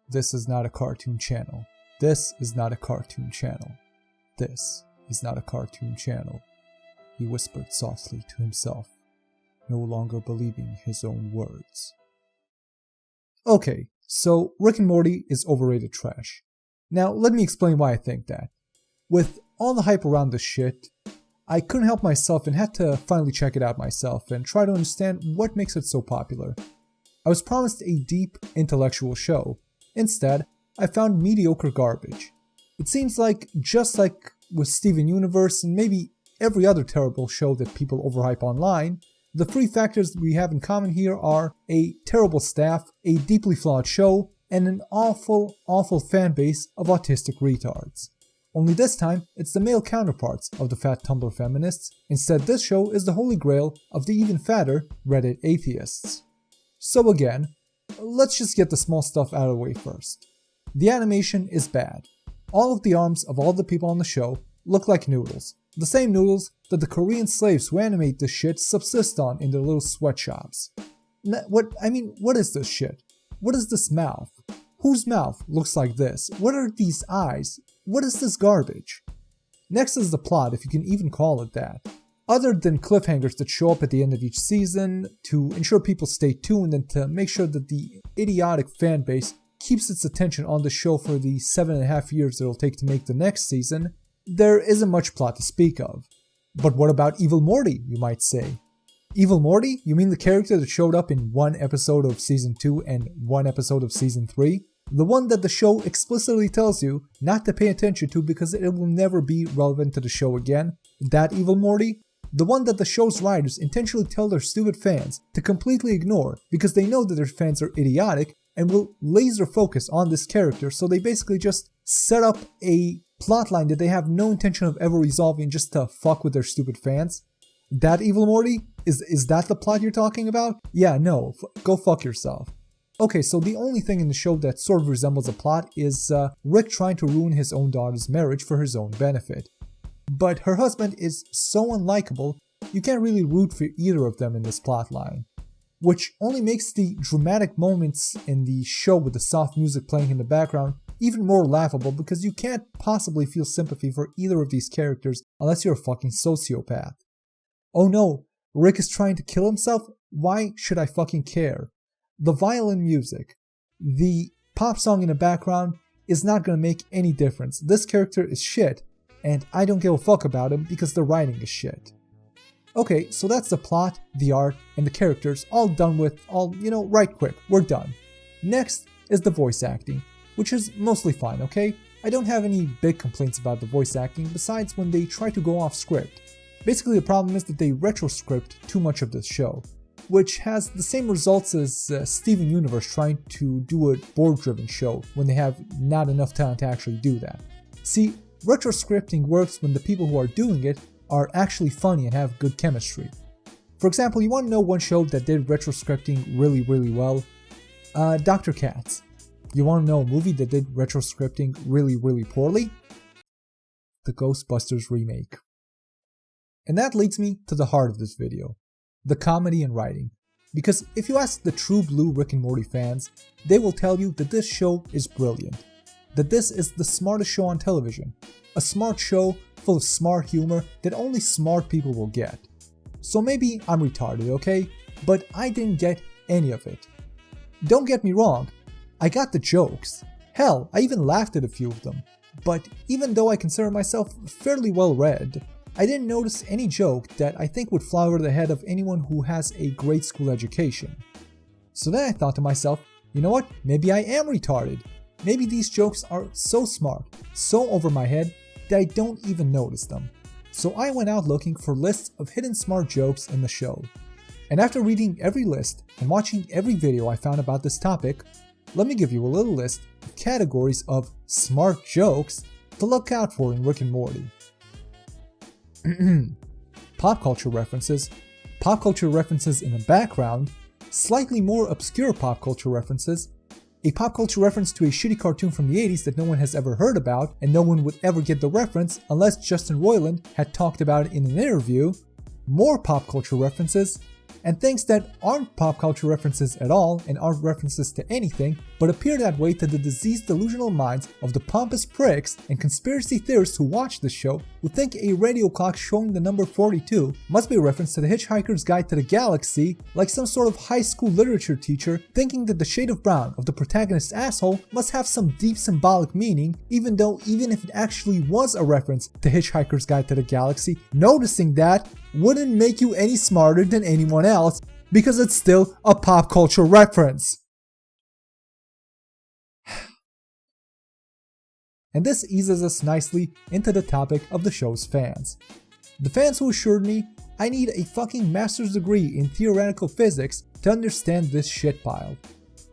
This is not a cartoon channel. This is not a cartoon channel. This is not a cartoon channel. He whispered softly to himself, no longer believing his own words. Okay, so Rick and Morty is overrated trash. Now, let me explain why I think that. With all the hype around this shit, I couldn't help myself and had to finally check it out myself and try to understand what makes it so popular. I was promised a deep, intellectual show. Instead, I found mediocre garbage. It seems like, just like with Steven Universe and maybe every other terrible show that people overhype online, the three factors we have in common here are a terrible staff, a deeply flawed show, and an awful, awful fanbase of autistic retards. Only this time, it's the male counterparts of the fat Tumblr feminists. Instead, this show is the holy grail of the even fatter Reddit atheists. So again, let's just get the small stuff out of the way first. The animation is bad. All of the arms of all the people on the show look like noodles. The same noodles that the Korean slaves who animate this shit subsist on in their little sweatshops. What is this shit? What is this mouth? Whose mouth looks like this? What are these eyes? What is this garbage? Next is the plot, if you can even call it that. Other than cliffhangers that show up at the end of each season to ensure people stay tuned and to make sure that the idiotic fanbase keeps its attention on the show for the 7.5 years it'll take to make the next season, there isn't much plot to speak of. But what about Evil Morty, you might say? Evil Morty? You mean the character that showed up in one episode of Season 2 and one episode of Season 3? The one that the show explicitly tells you not to pay attention to because it will never be relevant to the show again? That Evil Morty? The one that the show's writers intentionally tell their stupid fans to completely ignore because they know that their fans are idiotic and will laser focus on this character, so they basically just set up a plotline that they have no intention of ever resolving just to fuck with their stupid fans? That Evil Morty? Is that the plot you're talking about? Yeah, no, go fuck yourself. Okay, so the only thing in the show that sort of resembles a plot is Rick trying to ruin his own daughter's marriage for his own benefit. But her husband is so unlikable, you can't really root for either of them in this plotline. Which only makes the dramatic moments in the show with the soft music playing in the background even more laughable because you can't possibly feel sympathy for either of these characters unless you're a fucking sociopath. Oh no, Rick is trying to kill himself? Why should I fucking care? The violin music, the pop song in the background is not gonna make any difference. This character is shit, and I don't give a fuck about him because the writing is shit. Okay, so that's the plot, the art, and the characters all done with, right quick, we're done. Next is the voice acting, which is mostly fine, okay? I don't have any big complaints about the voice acting besides when they try to go off script. Basically the problem is that they retroscript too much of this show, which has the same results as Steven Universe trying to do a board-driven show when they have not enough talent to actually do that. See, retroscripting works when the people who are doing it are actually funny and have good chemistry. For example, you want to know one show that did retroscripting really, really well? Dr. Katz. You want to know a movie that did retroscripting really, really poorly? The Ghostbusters remake. And that leads me to the heart of this video, the comedy and writing. Because if you ask the true blue Rick and Morty fans, they will tell you that this show is brilliant. That this is the smartest show on television. A smart show full of smart humor that only smart people will get. So maybe I'm retarded, okay? But I didn't get any of it. Don't get me wrong, I got the jokes. Hell, I even laughed at a few of them. But even though I consider myself fairly well read, I didn't notice any joke that I think would fly over the head of anyone who has a grade school education. So then I thought to myself, you know what, maybe I am retarded. Maybe these jokes are so smart, so over my head, that I don't even notice them. So I went out looking for lists of hidden smart jokes in the show. And after reading every list and watching every video I found about this topic, let me give you a little list of categories of smart jokes to look out for in Rick and Morty. Pop culture references in the background, slightly more obscure pop culture references, a pop culture reference to a shitty cartoon from the 80s that no one has ever heard about and no one would ever get the reference unless Justin Roiland had talked about it in an interview, more pop culture references, and things that aren't pop culture references at all and aren't references to anything, but appear that way to the diseased delusional minds of the pompous pricks and conspiracy theorists who watch the show, who think a radio clock showing the number 42 must be a reference to the Hitchhiker's Guide to the Galaxy, like some sort of high school literature teacher thinking that the shade of brown of the protagonist's asshole must have some deep symbolic meaning, even if it actually was a reference to Hitchhiker's Guide to the Galaxy, noticing that wouldn't make you any smarter than anyone else because it's still a pop culture reference. And this eases us nicely into the topic of the show's fans. The fans who assured me I need a fucking master's degree in theoretical physics to understand this shit pile.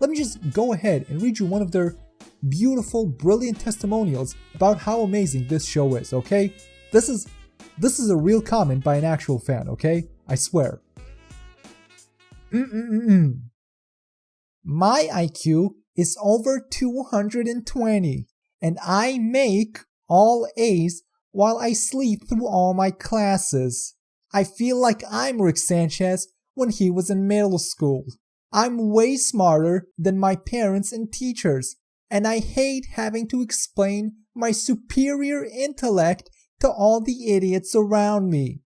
Let me just go ahead and read you one of their beautiful, brilliant testimonials about how amazing this show is, okay? This is a real comment by an actual fan, okay? I swear. My IQ is over 220, and I make all A's while I sleep through all my classes. I feel like I'm Rick Sanchez when he was in middle school. I'm way smarter than my parents and teachers, and I hate having to explain my superior intellect to all the idiots around me.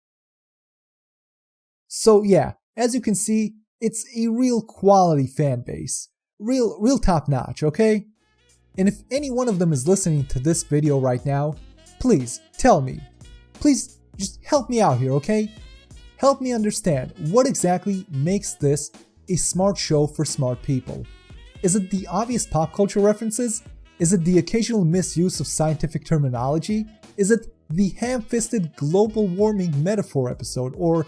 So yeah, as you can see, it's a real quality fan base. Real top notch, okay? And if any one of them is listening to this video right now, please tell me. Please just help me out here, okay? Help me understand what exactly makes this a smart show for smart people. Is it the obvious pop culture references? Is it the occasional misuse of scientific terminology? Is it the ham-fisted global warming metaphor episode, or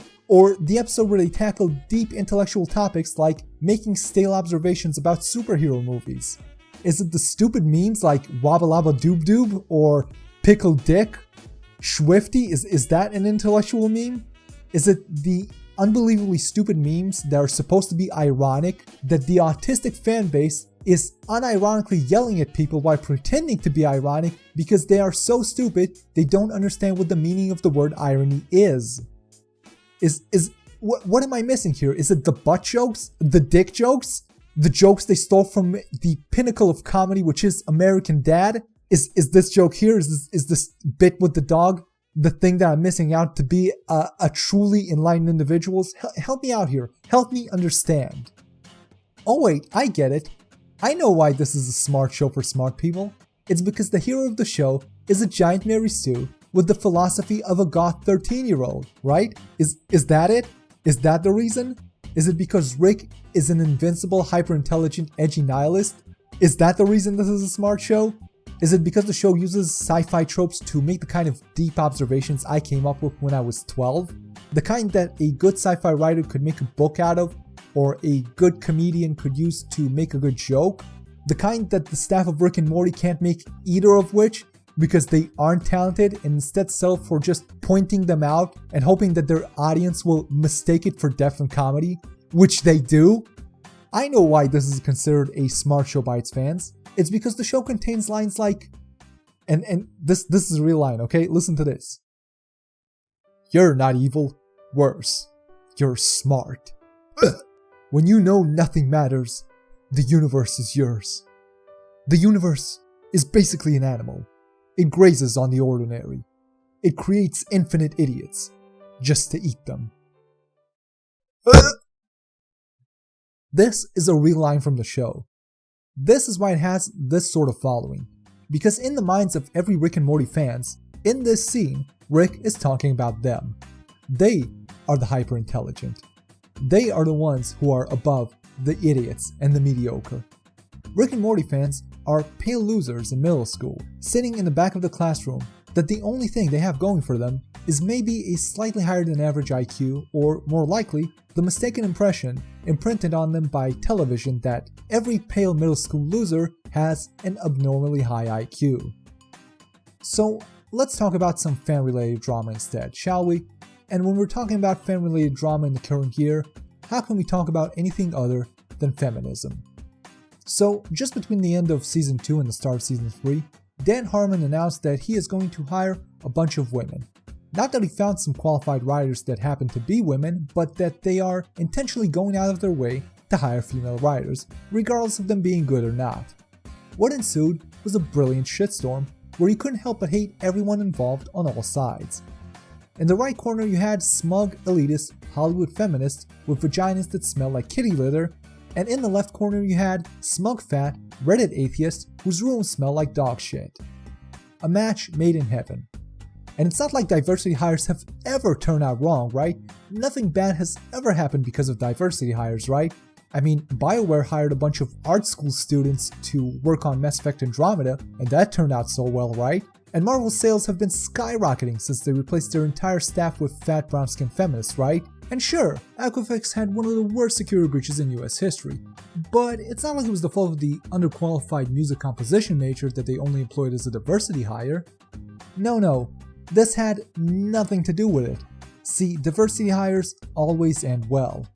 the episode where they tackle deep intellectual topics like making stale observations about superhero movies? Is it the stupid memes like Wabba Labba Doob Doob or Pickle Dick? Schwifty, is that an intellectual meme? Is it the unbelievably stupid memes that are supposed to be ironic that the autistic fan base is unironically yelling at people while pretending to be ironic because they are so stupid they don't understand what the meaning of the word irony is? What am I missing here? Is it the butt jokes? The dick jokes? The jokes they stole from the pinnacle of comedy, which is American Dad? Is this joke here? Is this bit with the dog the thing that I'm missing out to be a truly enlightened individuals? Help me out here. Help me understand. Oh wait, I get it. I know why this is a smart show for smart people. It's because the hero of the show is a giant Mary Sue with the philosophy of a goth 13-year-old, right? Is that it? Is that the reason? Is it because Rick is an invincible, hyper-intelligent, edgy nihilist? Is that the reason this is a smart show? Is it because the show uses sci-fi tropes to make the kind of deep observations I came up with when I was 12? The kind that a good sci-fi writer could make a book out of, or a good comedian could use to make a good joke? The kind that the staff of Rick and Morty can't make either of which because they aren't talented and instead settle for just pointing them out and hoping that their audience will mistake it for depth and comedy, which they do? I know why this is considered a smart show by its fans. It's because the show contains lines like, and this is a real line, okay? Listen to this. You're not evil. Worse, you're smart. When you know nothing matters, the universe is yours. The universe is basically an animal. It grazes on the ordinary. It creates infinite idiots just to eat them. This is a real line from the show. This is why it has this sort of following. Because in the minds of every Rick and Morty fans, in this scene, Rick is talking about them. They are the hyper-intelligent. They are the ones who are above the idiots and the mediocre. Rick and Morty fans are pale losers in middle school, sitting in the back of the classroom that the only thing they have going for them is maybe a slightly higher than average IQ, or more likely, the mistaken impression imprinted on them by television that every pale middle school loser has an abnormally high IQ. So let's talk about some fan-related drama instead, shall we? And when we're talking about fan-related drama in the current year, how can we talk about anything other than feminism? So, just between the end of Season 2 and the start of Season 3, Dan Harmon announced that he is going to hire a bunch of women. Not that he found some qualified writers that happen to be women, but that they are intentionally going out of their way to hire female writers, regardless of them being good or not. What ensued was a brilliant shitstorm where you couldn't help but hate everyone involved on all sides. In the right corner you had smug, elitist, Hollywood feminists with vaginas that smelled like kitty litter, and in the left corner you had smug, fat, Reddit atheists whose rooms smell like dog shit. A match made in heaven. And it's not like diversity hires have ever turned out wrong, right? Nothing bad has ever happened because of diversity hires, right? I mean, BioWare hired a bunch of art school students to work on Mass Effect Andromeda, and that turned out so well, right? And Marvel's sales have been skyrocketing since they replaced their entire staff with fat brown-skinned feminists, right? And sure, Equifax had one of the worst security breaches in US history, but it's not like it was the fault of the underqualified music composition major that they only employed as a diversity hire. No, this had nothing to do with it. See, diversity hires always end well.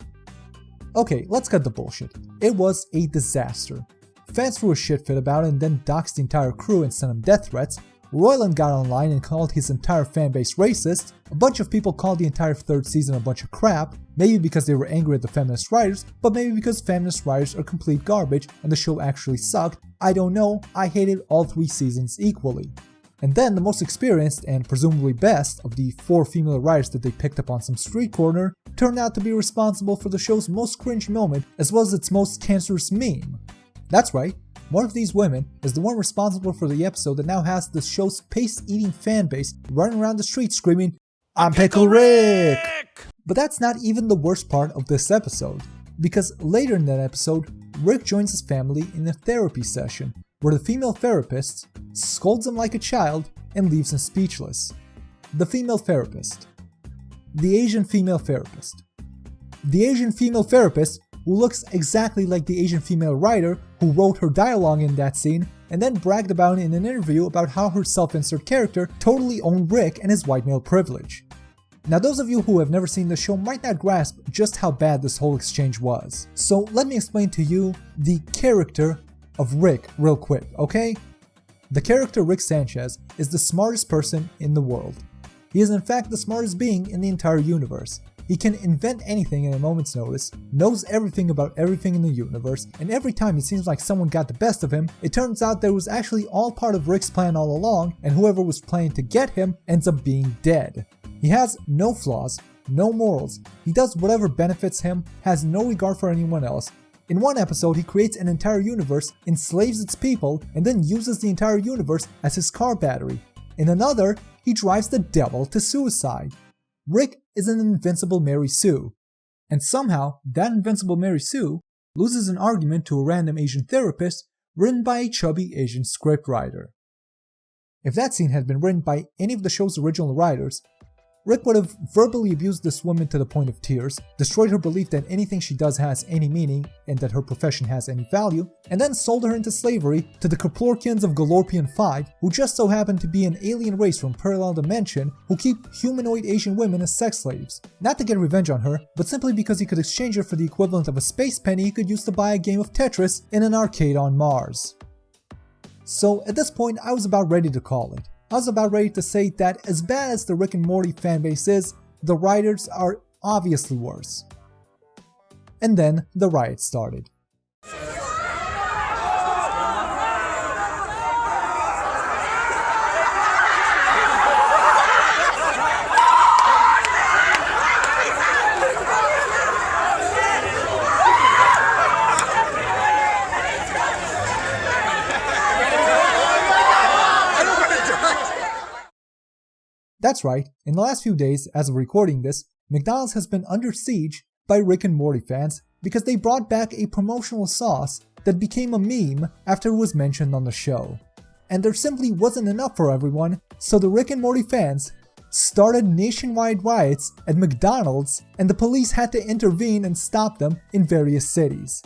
Okay, let's cut the bullshit. It was a disaster. Fans threw a shit fit about it and then doxed the entire crew and sent them death threats. Roiland got online and called his entire fanbase racist. A bunch of people called the entire third season a bunch of crap, maybe because they were angry at the feminist writers, but maybe because feminist writers are complete garbage and the show actually sucked. I don't know, I hated all 3 seasons equally. And then the most experienced and presumably best of the 4 female writers that they picked up on some street corner turned out to be responsible for the show's most cringe moment as well as its most cancerous meme. That's right, one of these women is the one responsible for the episode that now has the show's paste-eating fanbase running around the streets screaming, "I'm Pickle Rick!" But that's not even the worst part of this episode, because later in that episode, Rick joins his family in a therapy session where the female therapist scolds him like a child and leaves him speechless. The female therapist. The Asian female therapist. The Asian female therapist who looks exactly like the Asian female writer who wrote her dialogue in that scene and then bragged about it in an interview about how her self-insert character totally owned Rick and his white male privilege. Now those of you who have never seen the show might not grasp just how bad this whole exchange was. So let me explain to you the character of Rick real quick, okay? The character Rick Sanchez is the smartest person in the world. He is in fact the smartest being in the entire universe. He can invent anything in a moment's notice, knows everything about everything in the universe, and every time it seems like someone got the best of him, it turns out that it was actually all part of Rick's plan all along, and whoever was planning to get him ends up being dead. He has no flaws, no morals, he does whatever benefits him, has no regard for anyone else. In one episode, he creates an entire universe, enslaves its people, and then uses the entire universe as his car battery. In another, he drives the devil to suicide. Rick is an invincible Mary Sue. And somehow, that invincible Mary Sue loses an argument to a random Asian therapist written by a chubby Asian scriptwriter. If that scene had been written by any of the show's original writers, Rick would have verbally abused this woman to the point of tears, destroyed her belief that anything she does has any meaning and that her profession has any value, and then sold her into slavery to the Kaplorkians of Galorpian 5, who just so happen to be an alien race from parallel dimension who keep humanoid Asian women as sex slaves. Not to get revenge on her, but simply because he could exchange her for the equivalent of a space penny he could use to buy a game of Tetris in an arcade on Mars. So at this point I was about ready to call it. I was about ready to say that as bad as the Rick and Morty fanbase is, the writers are obviously worse. And then the riot started. That's right, in the last few days, as of recording this, McDonald's has been under siege by Rick and Morty fans because they brought back a promotional sauce that became a meme after it was mentioned on the show. And there simply wasn't enough for everyone, so the Rick and Morty fans started nationwide riots at McDonald's and the police had to intervene and stop them in various cities.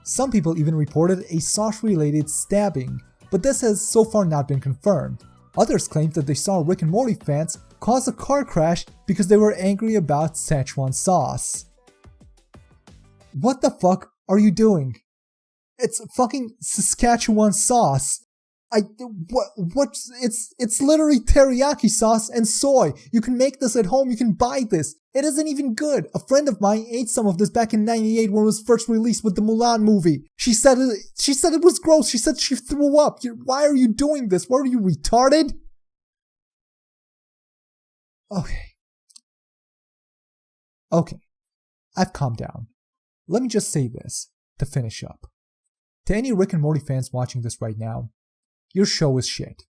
Some people even reported a sauce-related stabbing, but this has so far not been confirmed. Others claimed that they saw Rick and Morty fans cause a car crash because they were angry about Szechuan sauce. What the fuck are you doing? It's fucking Saskatchewan sauce. It's literally teriyaki sauce and soy. You can make this at home, you can buy this. It isn't even good. A friend of mine ate some of this back in '98 when it was first released with the Mulan movie. She said it was gross. She said she threw up. Why are you doing this? What are you, retarded? Okay. I've calmed down. Let me just say this to finish up. To any Rick and Morty fans watching this right now, your show is shit.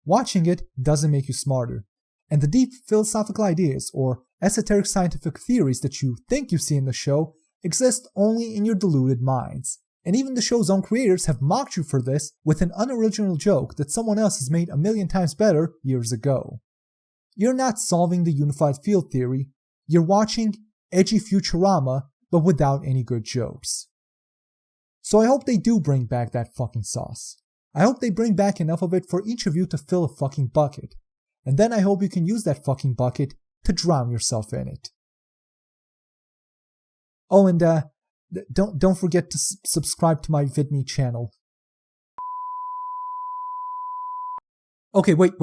Watching it doesn't make you smarter, and the deep philosophical ideas or esoteric scientific theories that you think you see in the show exist only in your deluded minds. And even the show's own creators have mocked you for this with an unoriginal joke that someone else has made 1,000,000 times better years ago. You're not solving the unified field theory, you're watching edgy Futurama, but without any good jokes. So I hope they do bring back that fucking sauce. I hope they bring back enough of it for each of you to fill a fucking bucket. And then I hope you can use that fucking bucket to drown yourself in it. Oh, and don't forget to subscribe to my VidMe channel. Okay, wait.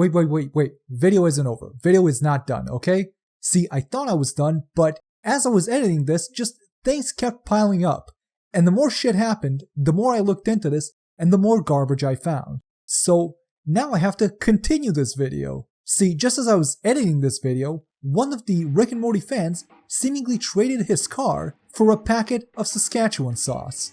Video isn't over. Video is not done, okay? See, I thought I was done, but as I was editing this, just things kept piling up. And the more shit happened, the more I looked into this, and the more garbage I found. So now I have to continue this video. See, just as I was editing this video, one of the Rick and Morty fans seemingly traded his car for a packet of Saskatchewan sauce.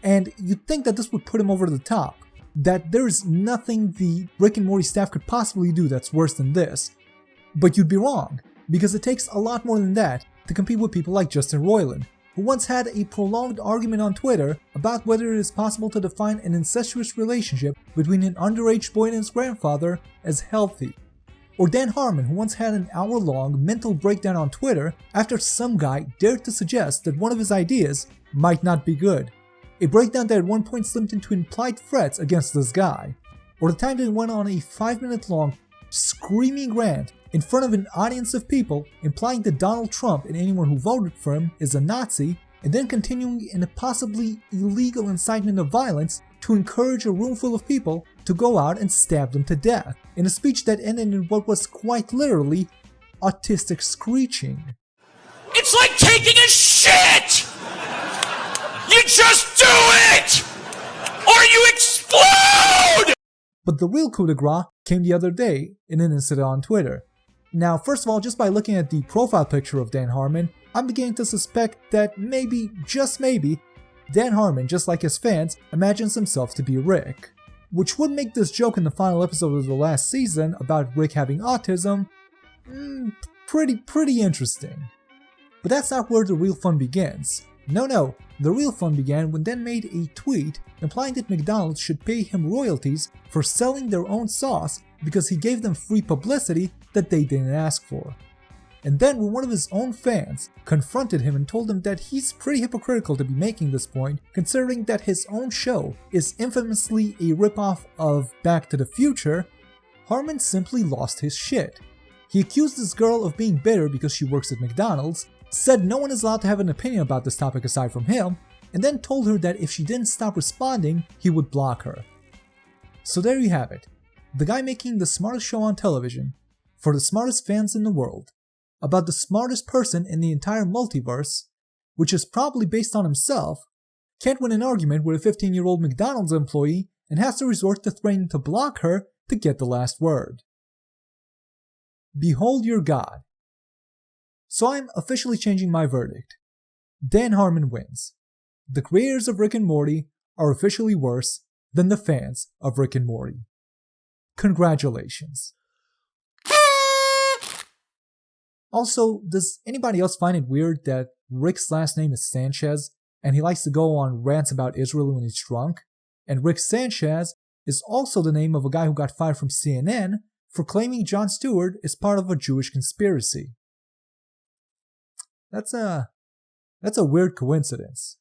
And you'd think that this would put him over the top, that there's nothing the Rick and Morty staff could possibly do that's worse than this. But you'd be wrong, because it takes a lot more than that to compete with people like Justin Roiland, who once had a prolonged argument on Twitter about whether it is possible to define an incestuous relationship between an underage boy and his grandfather as healthy. Or Dan Harmon, who once had an hour-long mental breakdown on Twitter after some guy dared to suggest that one of his ideas might not be good. A breakdown that at one point slipped into implied threats against this guy. Or the time that he went on a 5-minute-long screaming rant in front of an audience of people, implying that Donald Trump and anyone who voted for him is a Nazi, and then continuing in a possibly illegal incitement of violence to encourage a room full of people to go out and stab them to death, in a speech that ended in what was quite literally autistic screeching. It's like taking a shit! You just do it! Or you explode! But the real coup de grace came the other day in an incident on Twitter. Now, first of all, just by looking at the profile picture of Dan Harmon, I'm beginning to suspect that maybe, just maybe, Dan Harmon, just like his fans, imagines himself to be Rick. Which would make this joke in the final episode of the last season about Rick having autism, pretty interesting. But that's not where the real fun begins. No, the real fun began when Dan made a tweet implying that McDonald's should pay him royalties for selling their own sauce because he gave them free publicity that they didn't ask for. And then when one of his own fans confronted him and told him that he's pretty hypocritical to be making this point, considering that his own show is infamously a ripoff of Back to the Future, Harmon simply lost his shit. He accused this girl of being bitter because she works at McDonald's, said no one is allowed to have an opinion about this topic aside from him, and then told her that if she didn't stop responding, he would block her. So there you have it. The guy making the smartest show on television, for the smartest fans in the world, about the smartest person in the entire multiverse, which is probably based on himself, can't win an argument with a 15-year-old McDonald's employee and has to resort to threatening to block her to get the last word. Behold your God. So I'm officially changing my verdict. Dan Harmon wins. The creators of Rick and Morty are officially worse than the fans of Rick and Morty. Congratulations. Also, does anybody else find it weird that Rick's last name is Sanchez and he likes to go on rants about Israel when he's drunk? And Rick Sanchez is also the name of a guy who got fired from CNN for claiming Jon Stewart is part of a Jewish conspiracy. That's a weird coincidence.